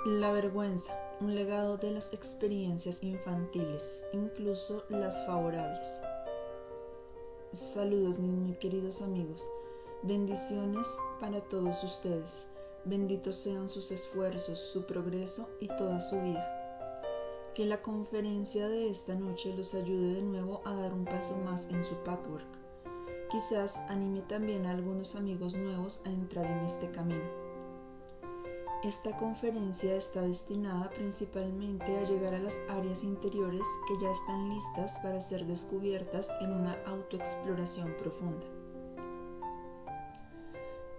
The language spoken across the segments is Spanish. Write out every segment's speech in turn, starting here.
La vergüenza, un legado de las experiencias infantiles, incluso las favorables. Saludos mis muy queridos amigos, bendiciones para todos ustedes, benditos sean sus esfuerzos, su progreso y toda su vida. Que la conferencia de esta noche los ayude de nuevo a dar un paso más en su pathwork. Quizás anime también a algunos amigos nuevos a entrar en este camino. Esta conferencia está destinada principalmente a llegar a las áreas interiores que ya están listas para ser descubiertas en una autoexploración profunda.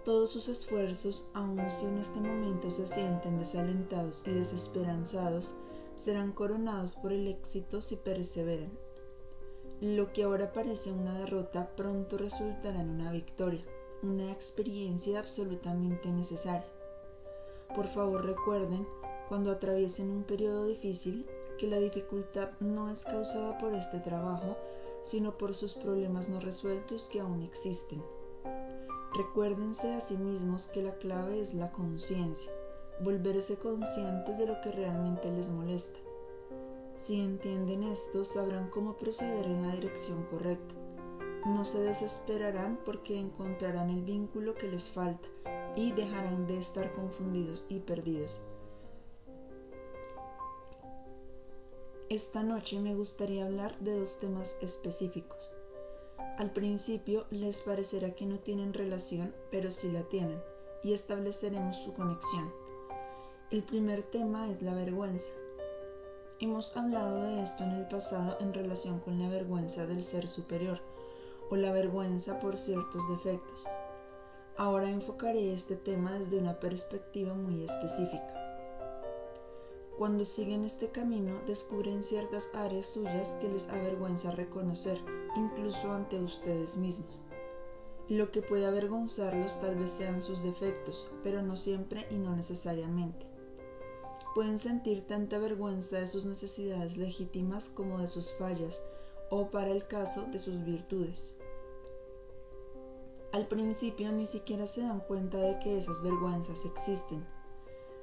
Todos sus esfuerzos, aun si en este momento se sienten desalentados y desesperanzados, serán coronados por el éxito si perseveran. Lo que ahora parece una derrota pronto resultará en una victoria, una experiencia absolutamente necesaria. Por favor recuerden, cuando atraviesen un periodo difícil, que la dificultad no es causada por este trabajo, sino por sus problemas no resueltos que aún existen. Recuérdense a sí mismos que la clave es la conciencia, volverse conscientes de lo que realmente les molesta. Si entienden esto, sabrán cómo proceder en la dirección correcta. No se desesperarán porque encontrarán el vínculo que les falta y dejarán de estar confundidos y perdidos. Esta noche me gustaría hablar de dos temas específicos. Al principio les parecerá que no tienen relación, pero sí la tienen, y estableceremos su conexión. El primer tema es la vergüenza. Hemos hablado de esto en el pasado en relación con la vergüenza del ser superior, o la vergüenza por ciertos defectos. Ahora enfocaré este tema desde una perspectiva muy específica. Cuando siguen este camino, descubren ciertas áreas suyas que les avergüenza reconocer, incluso ante ustedes mismos. Lo que puede avergonzarlos tal vez sean sus defectos, pero no siempre y no necesariamente. Pueden sentir tanta vergüenza de sus necesidades legítimas como de sus fallas, o para el caso de sus virtudes. Al principio ni siquiera se dan cuenta de que esas vergüenzas existen.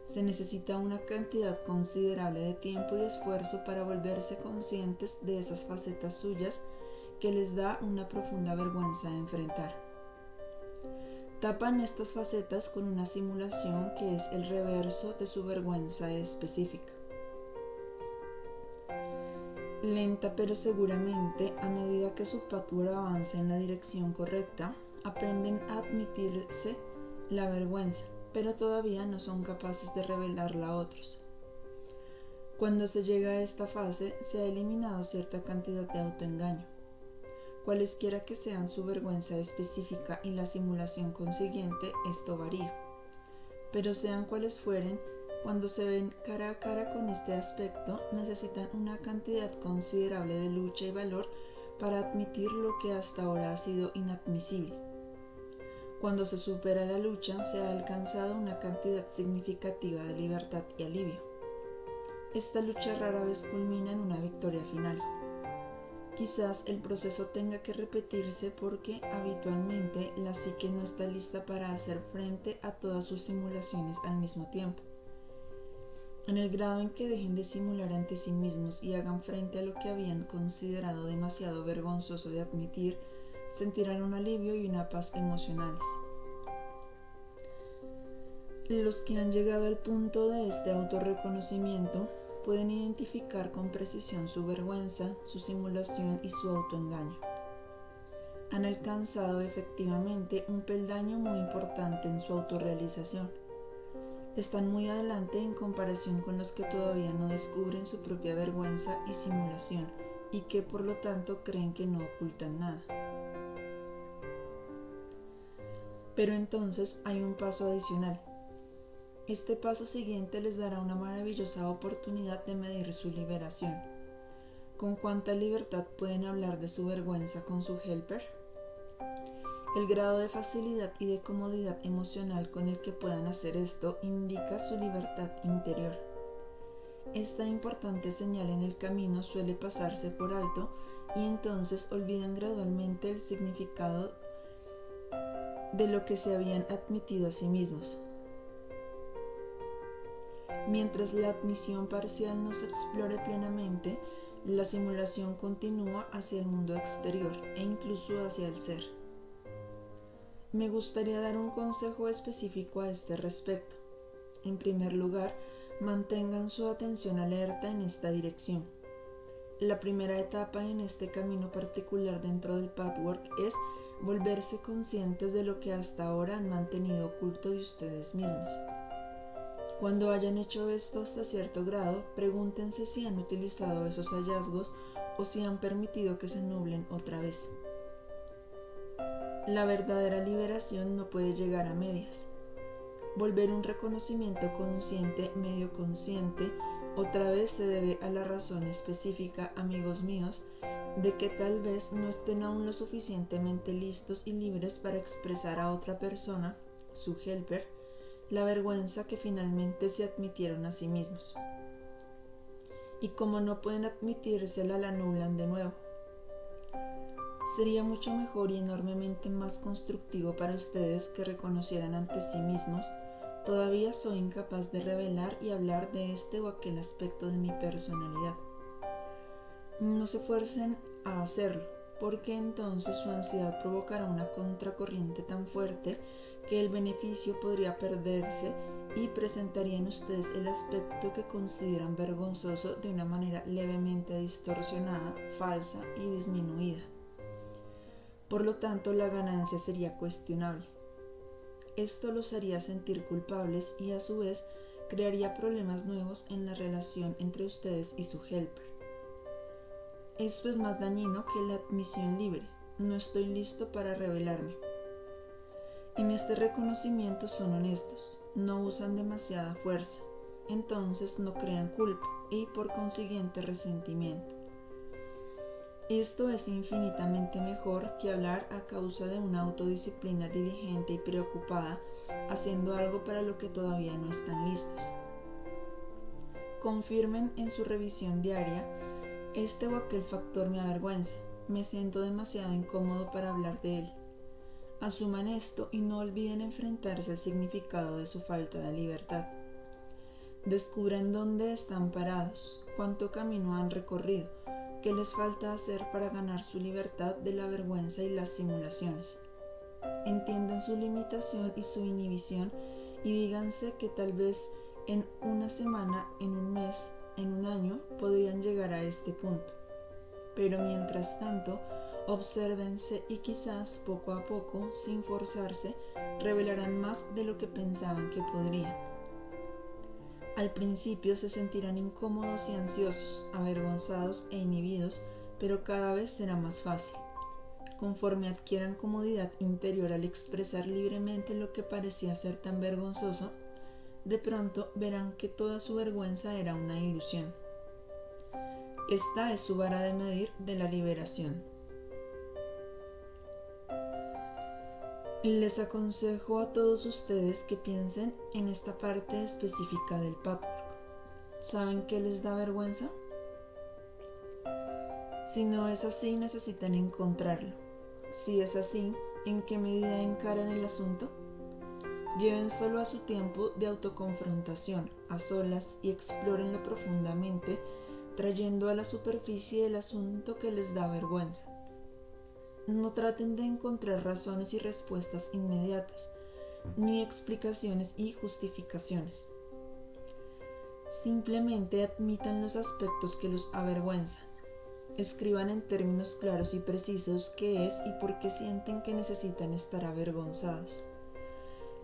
Se necesita una cantidad considerable de tiempo y esfuerzo para volverse conscientes de esas facetas suyas que les da una profunda vergüenza de enfrentar. Tapan estas facetas con una simulación que es el reverso de su vergüenza específica. Lenta pero seguramente, a medida que su pathwork avanza en la dirección correcta, aprenden a admitirse la vergüenza, pero todavía no son capaces de revelarla a otros. Cuando se llega a esta fase, se ha eliminado cierta cantidad de autoengaño. Cualesquiera que sean su vergüenza específica y la simulación consiguiente, esto varía. Pero sean cuales fueren, cuando se ven cara a cara con este aspecto, necesitan una cantidad considerable de lucha y valor para admitir lo que hasta ahora ha sido inadmisible. Cuando se supera la lucha, se ha alcanzado una cantidad significativa de libertad y alivio. Esta lucha rara vez culmina en una victoria final. Quizás el proceso tenga que repetirse porque habitualmente la psique no está lista para hacer frente a todas sus simulaciones al mismo tiempo. En el grado en que dejen de simular ante sí mismos y hagan frente a lo que habían considerado demasiado vergonzoso de admitir, sentirán un alivio y una paz emocionales. Los que han llegado al punto de este autorreconocimiento pueden identificar con precisión su vergüenza, su simulación y su autoengaño. Han alcanzado efectivamente un peldaño muy importante en su autorrealización. Están muy adelante en comparación con los que todavía no descubren su propia vergüenza y simulación y que por lo tanto creen que no ocultan nada. Pero entonces hay un paso adicional. Este paso siguiente les dará una maravillosa oportunidad de medir su liberación. ¿Con cuánta libertad pueden hablar de su vergüenza con su helper? El grado de facilidad y de comodidad emocional con el que puedan hacer esto indica su libertad interior. Esta importante señal en el camino suele pasarse por alto y entonces olvidan gradualmente el significado de lo que se habían admitido a sí mismos. Mientras la admisión parcial no se explore plenamente, la simulación continúa hacia el mundo exterior e incluso hacia el ser. Me gustaría dar un consejo específico a este respecto. En primer lugar, mantengan su atención alerta en esta dirección. La primera etapa en este camino particular dentro del Pathwork es volverse conscientes de lo que hasta ahora han mantenido oculto de ustedes mismos. Cuando hayan hecho esto hasta cierto grado, pregúntense si han utilizado esos hallazgos o si han permitido que se nublen otra vez. La verdadera liberación no puede llegar a medias. Volver un reconocimiento consciente, medio consciente, otra vez se debe a la razón específica, amigos míos, de que tal vez no estén aún lo suficientemente listos y libres para expresar a otra persona, su helper, la vergüenza que finalmente se admitieron a sí mismos. Y como no pueden admitírsela, la nublan de nuevo. Sería mucho mejor y enormemente más constructivo para ustedes que reconocieran ante sí mismos: todavía soy incapaz de revelar y hablar de este o aquel aspecto de mi personalidad. No se esfuercen a hacerlo, porque entonces su ansiedad provocará una contracorriente tan fuerte que el beneficio podría perderse y presentaría en ustedes el aspecto que consideran vergonzoso de una manera levemente distorsionada, falsa y disminuida. Por lo tanto, la ganancia sería cuestionable. Esto los haría sentir culpables y a su vez crearía problemas nuevos en la relación entre ustedes y su helper. Esto es más dañino que la admisión libre. No estoy listo para revelarme. En este reconocimiento son honestos, no usan demasiada fuerza, entonces no crean culpa y por consiguiente resentimiento. Esto es infinitamente mejor que hablar a causa de una autodisciplina diligente y preocupada, haciendo algo para lo que todavía no están listos. Confirmen en su revisión diaria: este o aquel factor me avergüenza, me siento demasiado incómodo para hablar de él. Asuman esto y no olviden enfrentarse al significado de su falta de libertad. Descubran dónde están parados, cuánto camino han recorrido, qué les falta hacer para ganar su libertad de la vergüenza y las simulaciones. Entiendan su limitación y su inhibición y díganse que tal vez en una semana, en un mes, en un año podrían llegar a este punto. Pero mientras tanto, obsérvense y quizás poco a poco, sin forzarse, revelarán más de lo que pensaban que podrían. Al principio se sentirán incómodos y ansiosos, avergonzados e inhibidos, pero cada vez será más fácil. Conforme adquieran comodidad interior al expresar libremente lo que parecía ser tan vergonzoso, de pronto verán que toda su vergüenza era una ilusión. Esta es su vara de medir de la liberación. Les aconsejo a todos ustedes que piensen en esta parte específica del Pathwork. ¿Saben qué les da vergüenza? Si no es así, necesitan encontrarlo. Si es así, ¿en qué medida encaran el asunto? Lleven solo a su tiempo de autoconfrontación, a solas, y explórenlo profundamente, trayendo a la superficie el asunto que les da vergüenza. No traten de encontrar razones y respuestas inmediatas, ni explicaciones y justificaciones. Simplemente admitan los aspectos que los avergüenzan. Escriban en términos claros y precisos qué es y por qué sienten que necesitan estar avergonzados.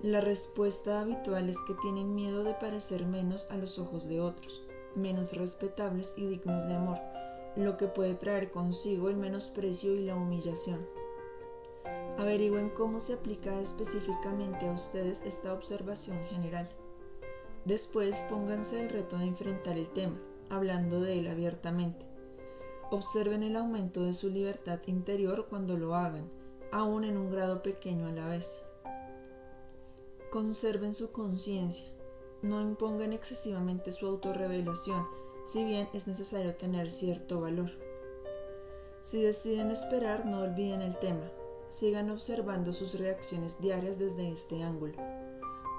La respuesta habitual es que tienen miedo de parecer menos a los ojos de otros, menos respetables y dignos de amor, lo que puede traer consigo el menosprecio y la humillación. Averigüen cómo se aplica específicamente a ustedes esta observación general. Después pónganse el reto de enfrentar el tema, hablando de él abiertamente. Observen el aumento de su libertad interior cuando lo hagan, aún en un grado pequeño a la vez. Conserven su conciencia. No impongan excesivamente su autorrevelación, si bien es necesario tener cierto valor. Si deciden esperar, no olviden el tema. Sigan observando sus reacciones diarias desde este ángulo.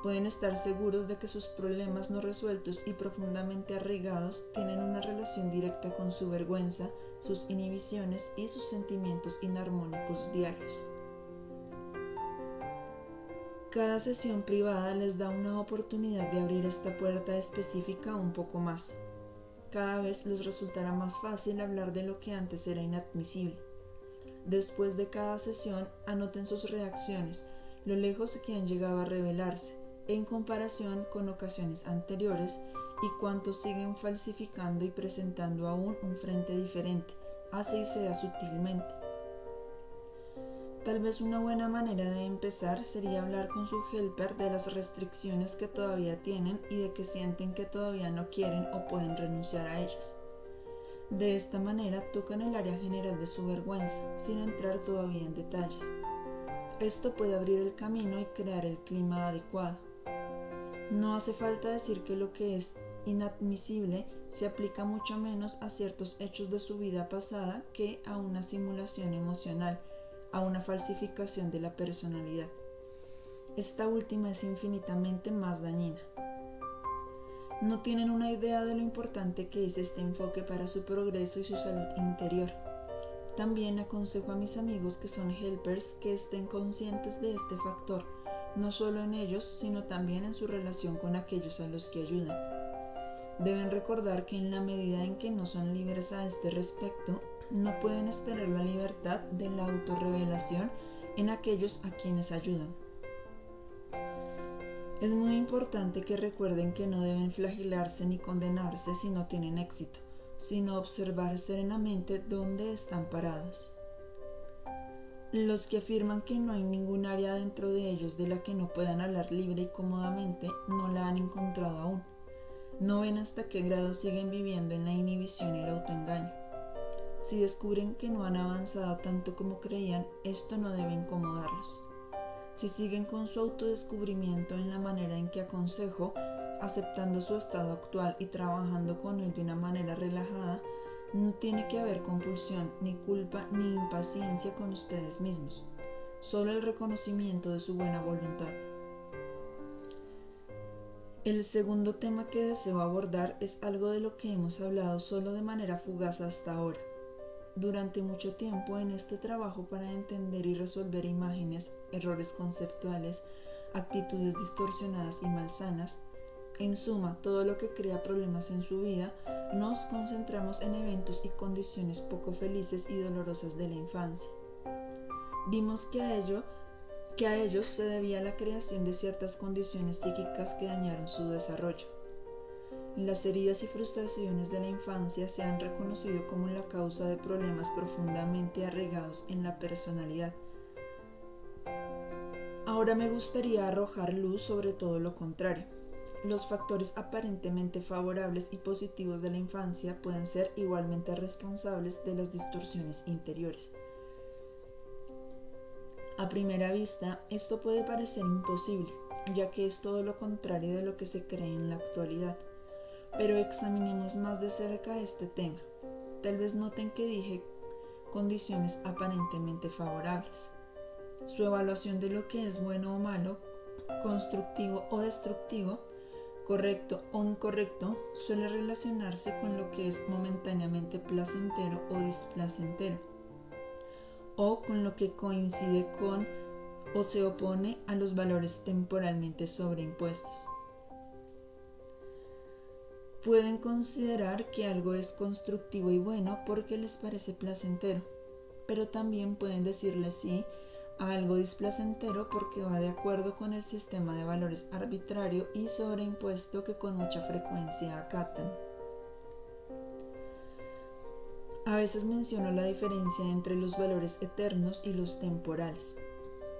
Pueden estar seguros de que sus problemas no resueltos y profundamente arraigados tienen una relación directa con su vergüenza, sus inhibiciones y sus sentimientos inarmónicos diarios. Cada sesión privada les da una oportunidad de abrir esta puerta específica un poco más. Cada vez les resultará más fácil hablar de lo que antes era inadmisible. Después de cada sesión, anoten sus reacciones, lo lejos que han llegado a revelarse, en comparación con ocasiones anteriores, y cuántos siguen falsificando y presentando aún un frente diferente, así sea sutilmente. Tal vez una buena manera de empezar sería hablar con su helper de las restricciones que todavía tienen y de que sienten que todavía no quieren o pueden renunciar a ellas. De esta manera tocan el área general de su vergüenza, sin entrar todavía en detalles. Esto puede abrir el camino y crear el clima adecuado. No hace falta decir que lo que es inadmisible se aplica mucho menos a ciertos hechos de su vida pasada que a una simulación emocional, a una falsificación de la personalidad. Esta última es infinitamente más dañina. No tienen una idea de lo importante que es este enfoque para su progreso y su salud interior. También aconsejo a mis amigos que son helpers que estén conscientes de este factor, no solo en ellos, sino también en su relación con aquellos a los que ayudan. Deben recordar que en la medida en que no son libres a este respecto, no pueden esperar la libertad de la autorrevelación en aquellos a quienes ayudan. Es muy importante que recuerden que no deben flagelarse ni condenarse si no tienen éxito, sino observar serenamente dónde están parados. Los que afirman que no hay ningún área dentro de ellos de la que no puedan hablar libre y cómodamente no la han encontrado aún. No ven hasta qué grado siguen viviendo en la inhibición y el autoengaño. Si descubren que no han avanzado tanto como creían, esto no debe incomodarlos. Si siguen con su autodescubrimiento en la manera en que aconsejo, aceptando su estado actual y trabajando con él de una manera relajada, no tiene que haber compulsión, ni culpa, ni impaciencia con ustedes mismos, solo el reconocimiento de su buena voluntad. El segundo tema que deseo abordar es algo de lo que hemos hablado solo de manera fugaz hasta ahora. Durante mucho tiempo en este trabajo para entender y resolver imágenes, errores conceptuales, actitudes distorsionadas y malsanas, en suma, todo lo que crea problemas en su vida, nos concentramos en eventos y condiciones poco felices y dolorosas de la infancia. Vimos que a ellos se debía la creación de ciertas condiciones psíquicas que dañaron su desarrollo. Las heridas y frustraciones de la infancia se han reconocido como la causa de problemas profundamente arraigados en la personalidad. Ahora me gustaría arrojar luz sobre todo lo contrario. Los factores aparentemente favorables y positivos de la infancia pueden ser igualmente responsables de las distorsiones interiores. A primera vista, esto puede parecer imposible, ya que es todo lo contrario de lo que se cree en la actualidad. Pero examinemos más de cerca este tema. Tal vez noten que dije condiciones aparentemente favorables. Su evaluación de lo que es bueno o malo, constructivo o destructivo, correcto o incorrecto, suele relacionarse con lo que es momentáneamente placentero o displacentero, o con lo que coincide con o se opone a los valores temporalmente sobreimpuestos. Pueden considerar que algo es constructivo y bueno porque les parece placentero, pero también pueden decirle sí a algo displacentero porque va de acuerdo con el sistema de valores arbitrario y sobreimpuesto que con mucha frecuencia acatan. A veces menciono la diferencia entre los valores eternos y los temporales.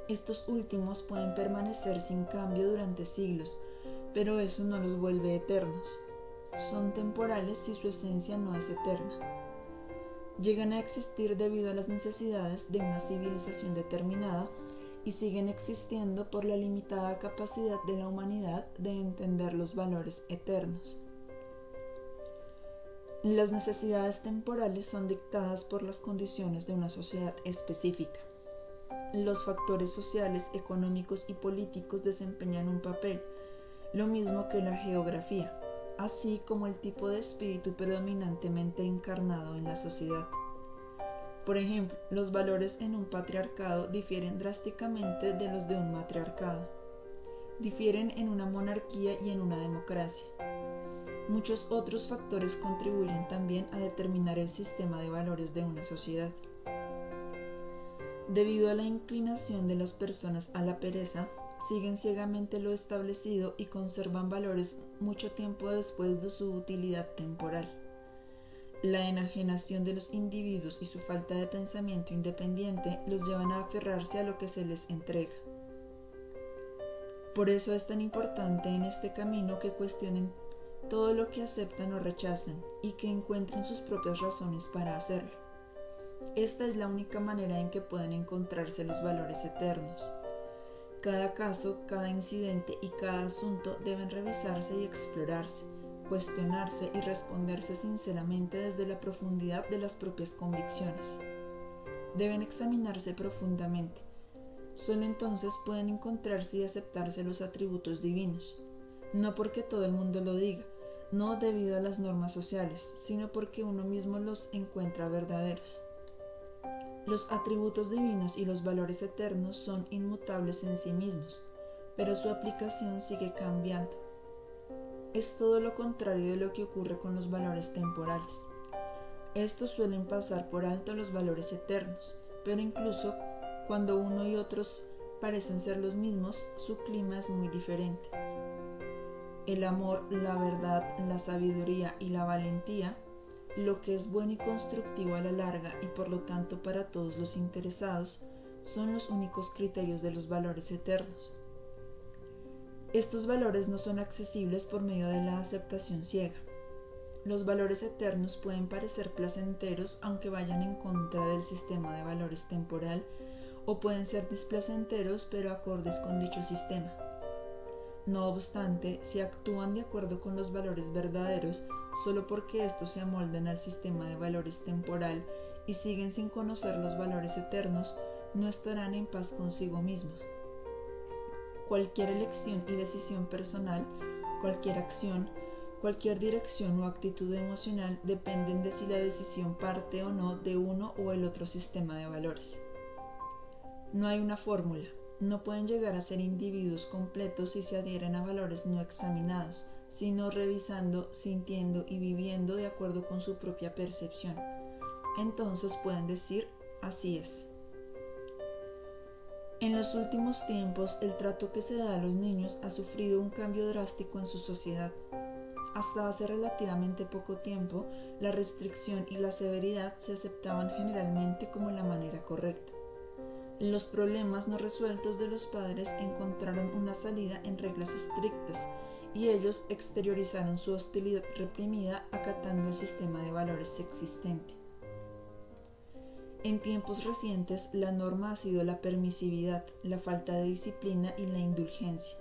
Estos últimos pueden permanecer sin cambio durante siglos, pero eso no los vuelve eternos. Son temporales si su esencia no es eterna. Llegan a existir debido a las necesidades de una civilización determinada y siguen existiendo por la limitada capacidad de la humanidad de entender los valores eternos. Las necesidades temporales son dictadas por las condiciones de una sociedad específica. los factores sociales, económicos y políticos desempeñan un papel, lo mismo que la geografía, así como el tipo de espíritu predominantemente encarnado en la sociedad. Por ejemplo, los valores en un patriarcado difieren drásticamente de los de un matriarcado. Difieren en una monarquía y en una democracia. Muchos otros factores contribuyen también a determinar el sistema de valores de una sociedad. Debido a la inclinación de las personas a la pereza, siguen ciegamente lo establecido y conservan valores mucho tiempo después de su utilidad temporal. La enajenación de los individuos y su falta de pensamiento independiente los llevan a aferrarse a lo que se les entrega. Por eso es tan importante en este camino que cuestionen todo lo que aceptan o rechazan y que encuentren sus propias razones para hacerlo. Esta es la única manera en que pueden encontrarse los valores eternos. Cada caso, cada incidente y cada asunto deben revisarse y explorarse, cuestionarse y responderse sinceramente desde la profundidad de las propias convicciones. Deben examinarse profundamente. Solo entonces pueden encontrarse y aceptarse los atributos divinos, no porque todo el mundo lo diga, no debido a las normas sociales, sino porque uno mismo los encuentra verdaderos. Los atributos divinos y los valores eternos son inmutables en sí mismos, pero su aplicación sigue cambiando. Es todo lo contrario de lo que ocurre con los valores temporales. Estos suelen pasar por alto los valores eternos, pero incluso cuando uno y otros parecen ser los mismos, su clima es muy diferente. El amor, la verdad, la sabiduría y la valentía, lo que es bueno y constructivo a la larga y por lo tanto para todos los interesados, son los únicos criterios de los valores eternos. Estos valores no son accesibles por medio de la aceptación ciega. Los valores eternos pueden parecer placenteros aunque vayan en contra del sistema de valores temporal, o pueden ser displacenteros pero acordes con dicho sistema. No obstante, si actúan de acuerdo con los valores verdaderos, solo porque estos se amoldan al sistema de valores temporal y siguen sin conocer los valores eternos, no estarán en paz consigo mismos. Cualquier elección y decisión personal, cualquier acción, cualquier dirección o actitud emocional dependen de si la decisión parte o no de uno o el otro sistema de valores. No hay una fórmula. No pueden llegar a ser individuos completos si se adhieren a valores no examinados, sino revisando, sintiendo y viviendo de acuerdo con su propia percepción. Entonces pueden decir, así es. En los últimos tiempos, el trato que se da a los niños ha sufrido un cambio drástico en su sociedad. Hasta hace relativamente poco tiempo, la restricción y la severidad se aceptaban generalmente como la manera correcta. Los problemas no resueltos de los padres encontraron una salida en reglas estrictas y ellos exteriorizaron su hostilidad reprimida acatando el sistema de valores existente. En tiempos recientes, la norma ha sido la permisividad, la falta de disciplina y la indulgencia.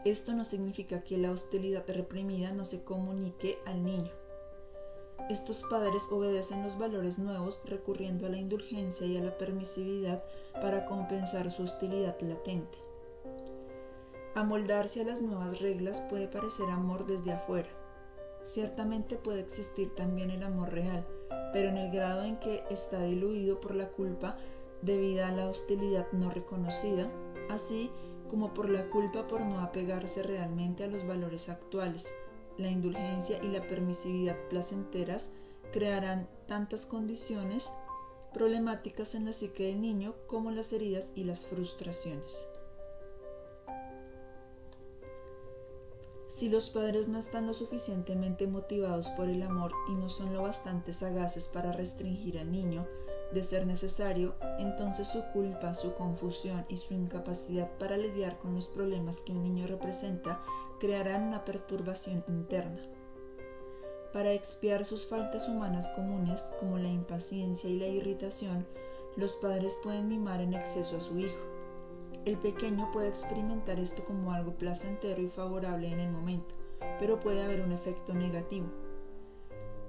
Esto no significa que la hostilidad reprimida no se comunique al niño. Estos padres obedecen los valores nuevos recurriendo a la indulgencia y a la permisividad para compensar su hostilidad latente. Amoldarse a las nuevas reglas puede parecer amor desde afuera. Ciertamente puede existir también el amor real, pero en el grado en que está diluido por la culpa debida a la hostilidad no reconocida, así como por la culpa por no apegarse realmente a los valores actuales. La indulgencia y la permisividad placenteras crearán tantas condiciones problemáticas en la psique del niño como las heridas y las frustraciones. Si los padres no están lo suficientemente motivados por el amor y no son lo bastante sagaces para restringir al niño, de ser necesario, entonces su culpa, su confusión y su incapacidad para lidiar con los problemas que un niño representa crearán una perturbación interna. Para expiar sus faltas humanas comunes, como la impaciencia y la irritación, los padres pueden mimar en exceso a su hijo. El pequeño puede experimentar esto como algo placentero y favorable en el momento, pero puede haber un efecto negativo.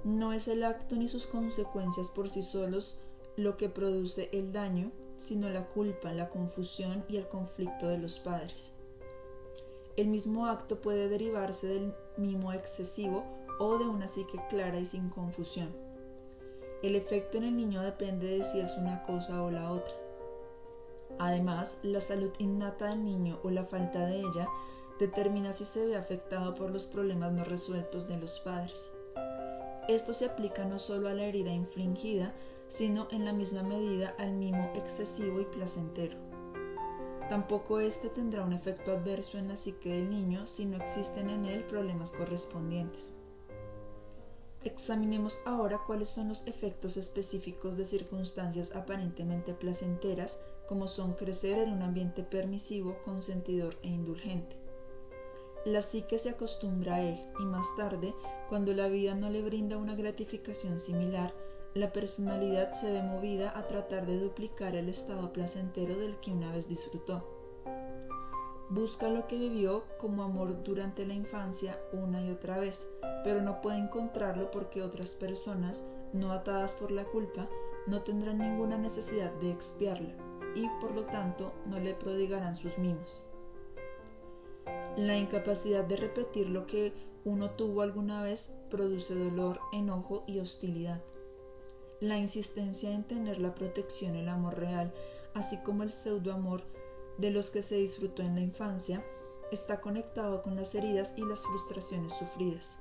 No es el acto ni sus consecuencias por sí solos lo que produce el daño, sino la culpa, la confusión y el conflicto de los padres. El mismo acto puede derivarse del mimo excesivo o de una psique clara y sin confusión. El efecto en el niño depende de si es una cosa o la otra. Además, la salud innata del niño o la falta de ella determina si se ve afectado por los problemas no resueltos de los padres. Esto se aplica no solo a la herida infligida, sino en la misma medida al mimo excesivo y placentero. Tampoco este tendrá un efecto adverso en la psique del niño si no existen en él problemas correspondientes. Examinemos ahora cuáles son los efectos específicos de circunstancias aparentemente placenteras, como son crecer en un ambiente permisivo, consentidor e indulgente. La psique se acostumbra a él y más tarde, cuando la vida no le brinda una gratificación similar, la personalidad se ve movida a tratar de duplicar el estado placentero del que una vez disfrutó. Busca lo que vivió como amor durante la infancia una y otra vez, pero no puede encontrarlo porque otras personas, no atadas por la culpa, no tendrán ninguna necesidad de expiarla y, por lo tanto, no le prodigarán sus mimos. La incapacidad de repetir lo que uno tuvo alguna vez produce dolor, enojo y hostilidad. La insistencia en tener la protección, el amor real, así como el pseudoamor de los que se disfrutó en la infancia, está conectado con las heridas y las frustraciones sufridas.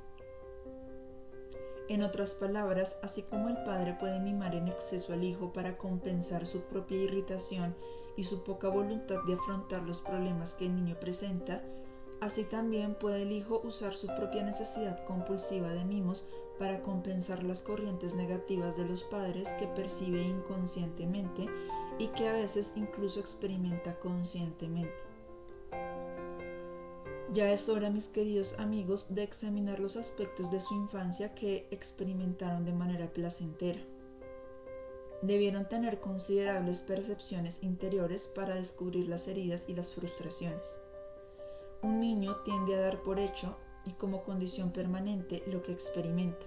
En otras palabras, así como el padre puede mimar en exceso al hijo para compensar su propia irritación y su poca voluntad de afrontar los problemas que el niño presenta, así también puede el hijo usar su propia necesidad compulsiva de mimos para compensar las corrientes negativas de los padres que percibe inconscientemente y que a veces incluso experimenta conscientemente. Ya es hora, mis queridos amigos, de examinar los aspectos de su infancia que experimentaron de manera placentera. Debieron tener considerables percepciones interiores para descubrir las heridas y las frustraciones. Un niño tiende a dar por hecho y como condición permanente lo que experimenta.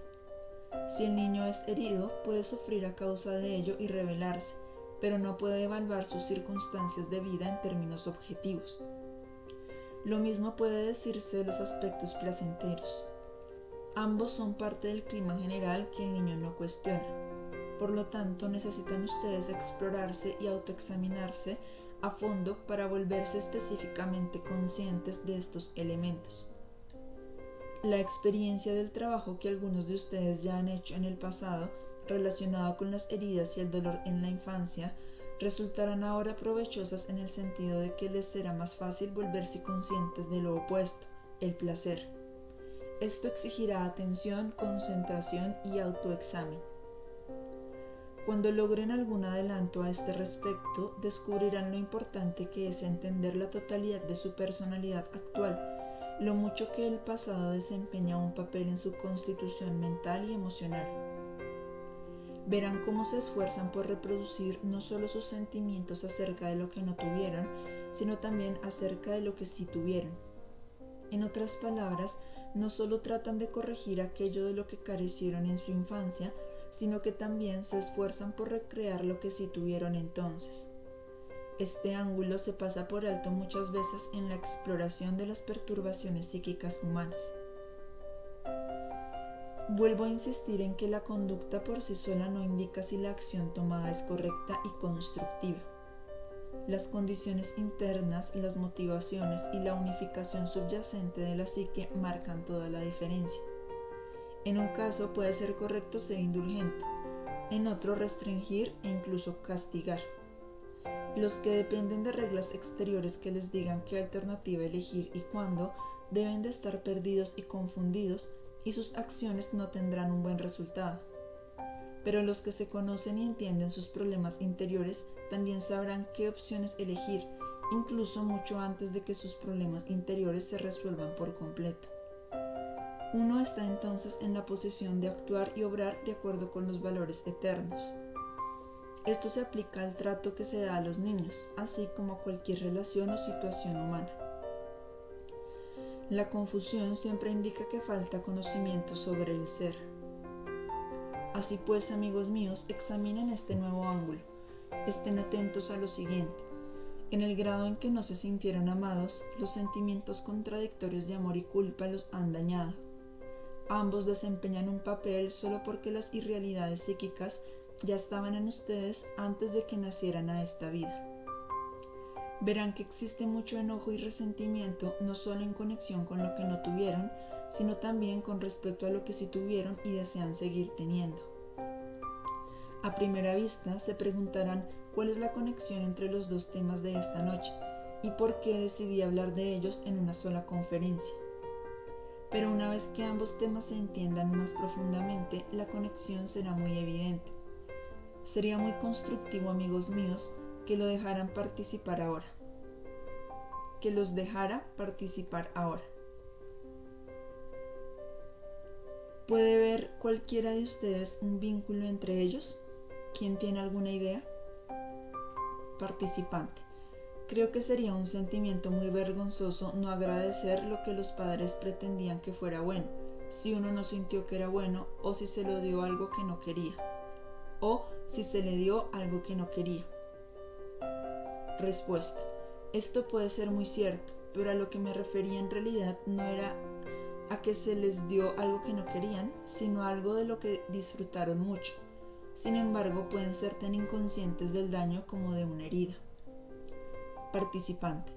Si el niño es herido, puede sufrir a causa de ello y rebelarse, pero no puede evaluar sus circunstancias de vida en términos objetivos. Lo mismo puede decirse de los aspectos placenteros. Ambos son parte del clima general que el niño no cuestiona. Por lo tanto, necesitan ustedes explorarse y autoexaminarse a fondo para volverse específicamente conscientes de estos elementos. La experiencia del trabajo que algunos de ustedes ya han hecho en el pasado, relacionado con las heridas y el dolor en la infancia, resultarán ahora provechosas en el sentido de que les será más fácil volverse conscientes de lo opuesto, el placer. Esto exigirá atención, concentración y autoexamen. Cuando logren algún adelanto a este respecto, descubrirán lo importante que es entender la totalidad de su personalidad actual, lo mucho que el pasado desempeña un papel en su constitución mental y emocional. Verán cómo se esfuerzan por reproducir no solo sus sentimientos acerca de lo que no tuvieron, sino también acerca de lo que sí tuvieron. En otras palabras, no solo tratan de corregir aquello de lo que carecieron en su infancia, sino que también se esfuerzan por recrear lo que sí tuvieron entonces. Este ángulo se pasa por alto muchas veces en la exploración de las perturbaciones psíquicas humanas. Vuelvo a insistir en que la conducta por sí sola no indica si la acción tomada es correcta y constructiva. Las condiciones internas, las motivaciones y la unificación subyacente de la psique marcan toda la diferencia. En un caso puede ser correcto ser indulgente, en otro restringir e incluso castigar. Los que dependen de reglas exteriores que les digan qué alternativa elegir y cuándo, deben de estar perdidos y confundidos, y sus acciones no tendrán un buen resultado. Pero los que se conocen y entienden sus problemas interiores también sabrán qué opciones elegir, incluso mucho antes de que sus problemas interiores se resuelvan por completo. Uno está entonces en la posición de actuar y obrar de acuerdo con los valores eternos. Esto se aplica al trato que se da a los niños, así como a cualquier relación o situación humana. La confusión siempre indica que falta conocimiento sobre el ser. Así pues, amigos míos, examinen este nuevo ángulo. Estén atentos a lo siguiente. En el grado en que no se sintieron amados, los sentimientos contradictorios de amor y culpa los han dañado. Ambos desempeñan un papel solo porque las irrealidades psíquicas ya estaban en ustedes antes de que nacieran a esta vida. Verán que existe mucho enojo y resentimiento no solo en conexión con lo que no tuvieron, sino también con respecto a lo que sí tuvieron y desean seguir teniendo. A primera vista se preguntarán cuál es la conexión entre los dos temas de esta noche y por qué decidí hablar de ellos en una sola conferencia. Pero una vez que ambos temas se entiendan más profundamente, la conexión será muy evidente. Sería muy constructivo, amigos míos, que lo dejaran participar ahora. Que los dejara participar ahora. ¿Puede ver cualquiera de ustedes un vínculo entre ellos? ¿Quién tiene alguna idea? Participante. Creo que sería un sentimiento muy vergonzoso no agradecer lo que los padres pretendían que fuera bueno, si uno no sintió que era bueno o si se le dio algo que no quería, o si se le dio algo que no quería. Respuesta. Esto puede ser muy cierto, pero a lo que me refería en realidad no era a que se les dio algo que no querían, sino algo de lo que disfrutaron mucho. Sin embargo, pueden ser tan inconscientes del daño como de una herida. Participante.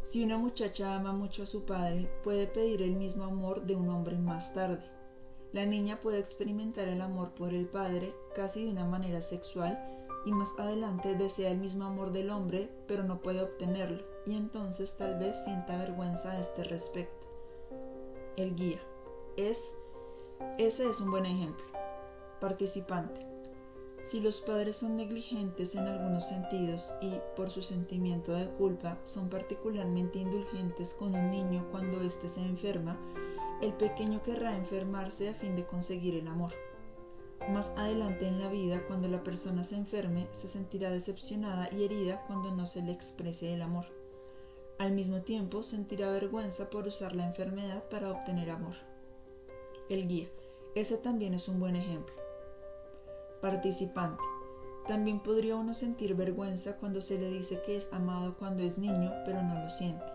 Si una muchacha ama mucho a su padre, puede pedir el mismo amor de un hombre más tarde. La niña puede experimentar el amor por el padre casi de una manera sexual y más adelante desea el mismo amor del hombre, pero no puede obtenerlo, y entonces tal vez sienta vergüenza a este respecto. El guía. Ese es un buen ejemplo. Participante. Si los padres son negligentes en algunos sentidos y, por su sentimiento de culpa, son particularmente indulgentes con un niño cuando éste se enferma, el pequeño querrá enfermarse a fin de conseguir el amor. Más adelante en la vida, cuando la persona se enferme, se sentirá decepcionada y herida cuando no se le exprese el amor. Al mismo tiempo, sentirá vergüenza por usar la enfermedad para obtener amor. El guía. Ese también es un buen ejemplo. Participante. También podría uno sentir vergüenza cuando se le dice que es amado cuando es niño, pero no lo siente.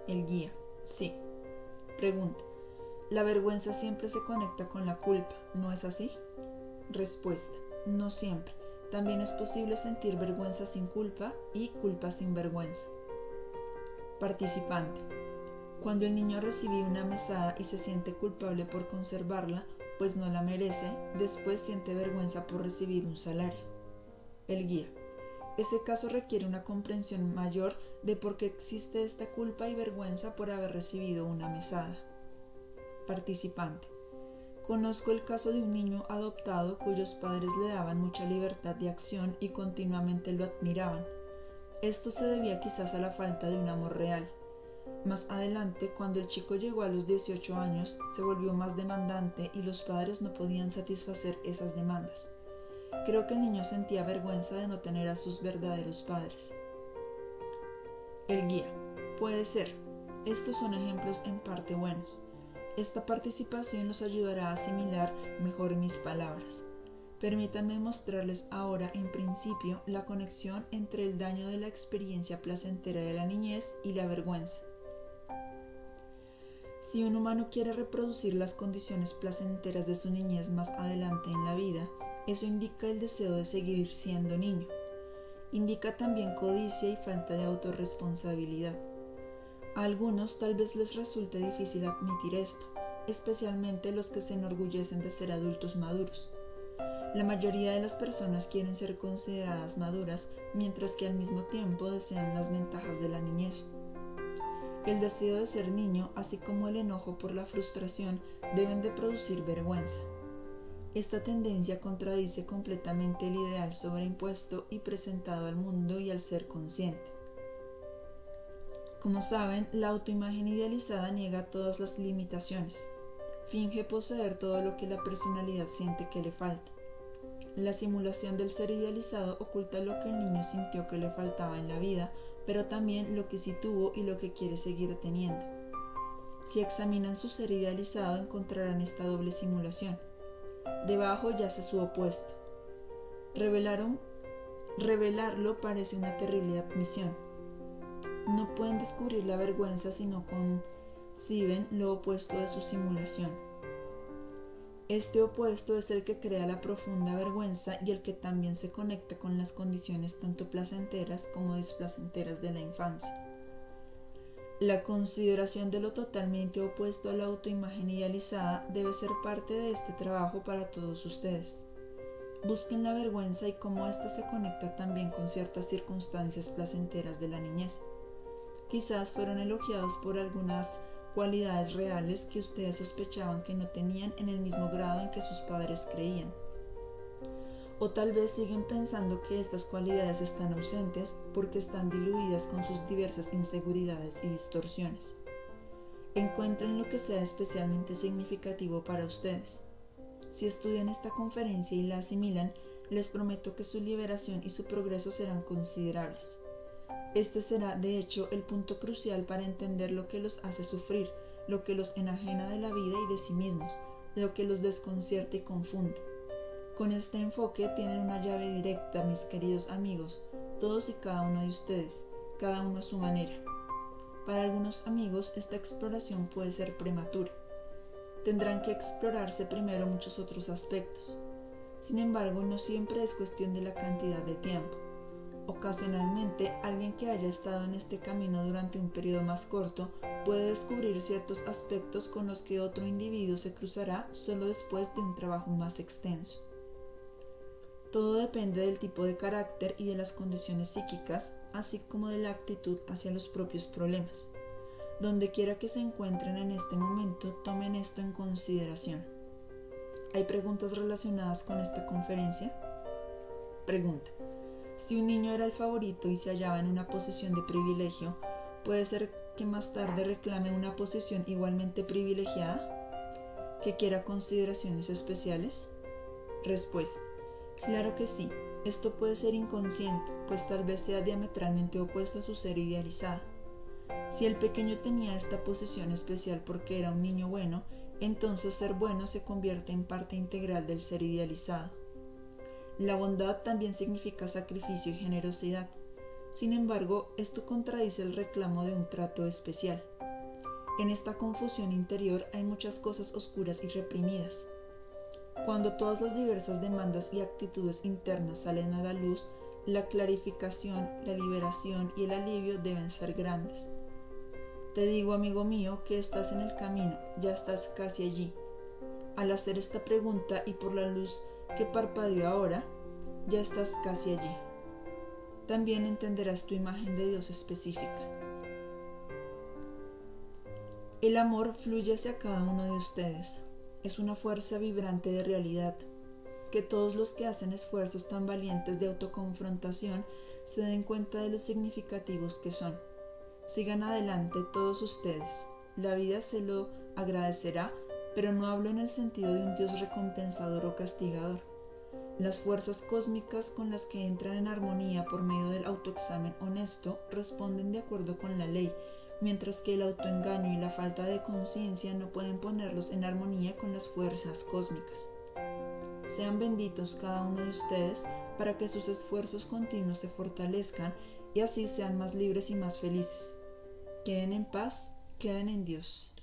El guía. Sí. Pregunta. La vergüenza siempre se conecta con la culpa, ¿no es así? Respuesta. No siempre. También es posible sentir vergüenza sin culpa y culpa sin vergüenza. Participante. Cuando el niño recibe una mesada y se siente culpable por conservarla, pues no la merece, después siente vergüenza por recibir un salario. El guía. Ese caso requiere una comprensión mayor de por qué existe esta culpa y vergüenza por haber recibido una mesada. Participante. Conozco el caso de un niño adoptado cuyos padres le daban mucha libertad de acción y continuamente lo admiraban. Esto se debía quizás a la falta de un amor real. Más adelante, cuando el chico llegó a los 18 años, se volvió más demandante y los padres no podían satisfacer esas demandas. Creo que el niño sentía vergüenza de no tener a sus verdaderos padres. El guía. Puede ser. Estos son ejemplos en parte buenos. Esta participación los ayudará a asimilar mejor mis palabras. Permítanme mostrarles ahora, en principio, la conexión entre el daño de la experiencia placentera de la niñez y la vergüenza. Si un humano quiere reproducir las condiciones placenteras de su niñez más adelante en la vida, eso indica el deseo de seguir siendo niño. Indica también codicia y falta de autorresponsabilidad. A algunos tal vez les resulte difícil admitir esto, especialmente los que se enorgullecen de ser adultos maduros. La mayoría de las personas quieren ser consideradas maduras, mientras que al mismo tiempo desean las ventajas de la niñez. El deseo de ser niño, así como el enojo por la frustración, deben de producir vergüenza. Esta tendencia contradice completamente el ideal sobreimpuesto y presentado al mundo y al ser consciente. Como saben, la autoimagen idealizada niega todas las limitaciones. Finge poseer todo lo que la personalidad siente que le falta. La simulación del ser idealizado oculta lo que el niño sintió que le faltaba en la vida, pero también lo que sí tuvo y lo que quiere seguir teniendo. Si examinan su ser idealizado, encontrarán esta doble simulación. Debajo yace su opuesto. Revelarlo parece una terrible admisión. No pueden descubrir la vergüenza si no conciben lo opuesto de su simulación. Este opuesto es el que crea la profunda vergüenza y el que también se conecta con las condiciones tanto placenteras como displacenteras de la infancia. La consideración de lo totalmente opuesto a la autoimagen idealizada debe ser parte de este trabajo para todos ustedes. Busquen la vergüenza y cómo ésta se conecta también con ciertas circunstancias placenteras de la niñez. Quizás fueron elogiados por algunas cualidades reales que ustedes sospechaban que no tenían en el mismo grado en que sus padres creían. O tal vez siguen pensando que estas cualidades están ausentes porque están diluidas con sus diversas inseguridades y distorsiones. Encuentren lo que sea especialmente significativo para ustedes. Si estudian esta conferencia y la asimilan, les prometo que su liberación y su progreso serán considerables. Este será, de hecho, el punto crucial para entender lo que los hace sufrir, lo que los enajena de la vida y de sí mismos, lo que los desconcierta y confunde. Con este enfoque tienen una llave directa, mis queridos amigos, todos y cada uno de ustedes, cada uno a su manera. Para algunos amigos, esta exploración puede ser prematura. Tendrán que explorarse primero muchos otros aspectos. Sin embargo, no siempre es cuestión de la cantidad de tiempo. Ocasionalmente, alguien que haya estado en este camino durante un periodo más corto puede descubrir ciertos aspectos con los que otro individuo se cruzará solo después de un trabajo más extenso. Todo depende del tipo de carácter y de las condiciones psíquicas, así como de la actitud hacia los propios problemas. Donde quiera que se encuentren en este momento, tomen esto en consideración. ¿Hay preguntas relacionadas con esta conferencia? Pregunta: si un niño era el favorito y se hallaba en una posición de privilegio, ¿puede ser que más tarde reclame una posición igualmente privilegiada? ¿Que quiera consideraciones especiales? Respuesta: claro que sí. Esto puede ser inconsciente, pues tal vez sea diametralmente opuesto a su ser idealizado. Si el pequeño tenía esta posición especial porque era un niño bueno, entonces ser bueno se convierte en parte integral del ser idealizado. La bondad también significa sacrificio y generosidad. Sin embargo, esto contradice el reclamo de un trato especial. En esta confusión interior hay muchas cosas oscuras y reprimidas. Cuando todas las diversas demandas y actitudes internas salen a la luz, la clarificación, la liberación y el alivio deben ser grandes. Te digo, amigo mío, que estás en el camino, ya estás casi allí. Al hacer esta pregunta y por la luz que parpadeó ahora, ya estás casi allí. También entenderás tu imagen de Dios específica. El amor fluye hacia cada uno de ustedes. Es una fuerza vibrante de realidad. Que todos los que hacen esfuerzos tan valientes de autoconfrontación se den cuenta de lo significativos que son. Sigan adelante todos ustedes. La vida se lo agradecerá, pero no hablo en el sentido de un Dios recompensador o castigador. Las fuerzas cósmicas con las que entran en armonía por medio del autoexamen honesto responden de acuerdo con la ley, mientras que el autoengaño y la falta de conciencia no pueden ponerlos en armonía con las fuerzas cósmicas. Sean benditos cada uno de ustedes para que sus esfuerzos continuos se fortalezcan y así sean más libres y más felices. Queden en paz, queden en Dios.